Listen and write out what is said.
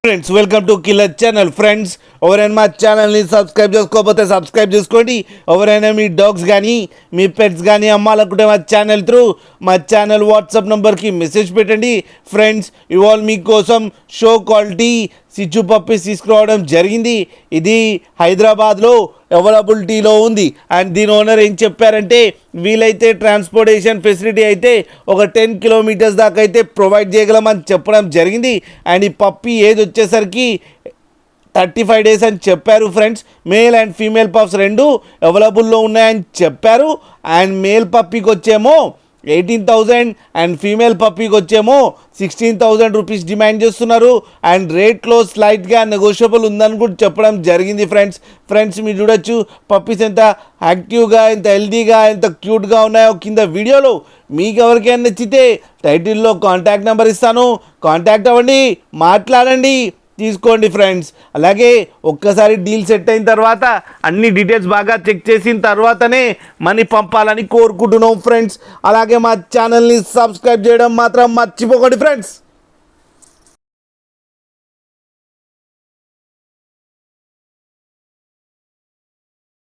Friends welcome to killer channel. Friends ఎవరైనా మా ఛానల్ని సబ్స్క్రైబ్ చేసుకోకపోతే సబ్స్క్రైబ్ చేసుకోండి. ఎవరైనా మీ డాగ్స్ కానీ మీ పెట్స్ కానీ అమ్మాలనుకుంటే మా ఛానల్ త్రూ మా ఛానల్ వాట్సాప్ నెంబర్కి మెసేజ్ పెట్టండి. ఫ్రెండ్స్ ఇవాళ మీకోసం షో క్వాలిటీ సిచ్చు పప్పీస్ తీసుకురావడం జరిగింది. ఇది హైదరాబాద్లో అవైలబిలిటీలో ఉంది. అండ్ దీని ఓనర్ ఏం చెప్పారంటే వీలైతే ట్రాన్స్పోర్టేషన్ ఫెసిలిటీ అయితే ఒక 10 కిలోమీటర్స్ దాకా అయితే ప్రొవైడ్ చేయగలమని చెప్పడం జరిగింది. అండ్ ఈ పప్పీ ఏజ్ వచ్చేసరికి 35 డేస్ అని చెప్పారు. Friends male and female pups రెండు అవైలబుల్లో ఉన్నాయని చెప్పారు. అండ్ మేల్ పప్పీకి వచ్చేమో 18,000 అండ్ ఫీమేల్ పప్పీకి వచ్చేమో 16,000 రూపీస్ డిమాండ్ చేస్తున్నారు. అండ్ రేట్లో స్లైట్గా నెగోషియబుల్ ఉందని కూడా చెప్పడం జరిగింది. ఫ్రెండ్స్ మీరు చూడొచ్చు పప్పీస్ ఎంత యాక్టివ్గా, ఎంత హెల్తీగా, ఎంత క్యూట్గా ఉన్నాయో కింద వీడియోలో. మీకు ఎవరికైనా నచ్చితే టైటిల్లో కాంటాక్ట్ నెంబర్ ఇస్తాను, కాంటాక్ట్ అవ్వండి, మాట్లాడండి, తీసుకోండి. ఫ్రెండ్స్ అలాగే ఒక్కసారి డీల్ సెట్ అయిన తర్వాత అన్ని డీటెయిల్స్ బాగా చెక్ చేసిన తర్వాతనే మనీ పంపాలని కోరుకుంటున్నాం. ఫ్రెండ్స్ అలాగే మా ఛానల్ని సబ్స్క్రైబ్ చేయడం మాత్రం మర్చిపోకండి. ఫ్రెండ్స్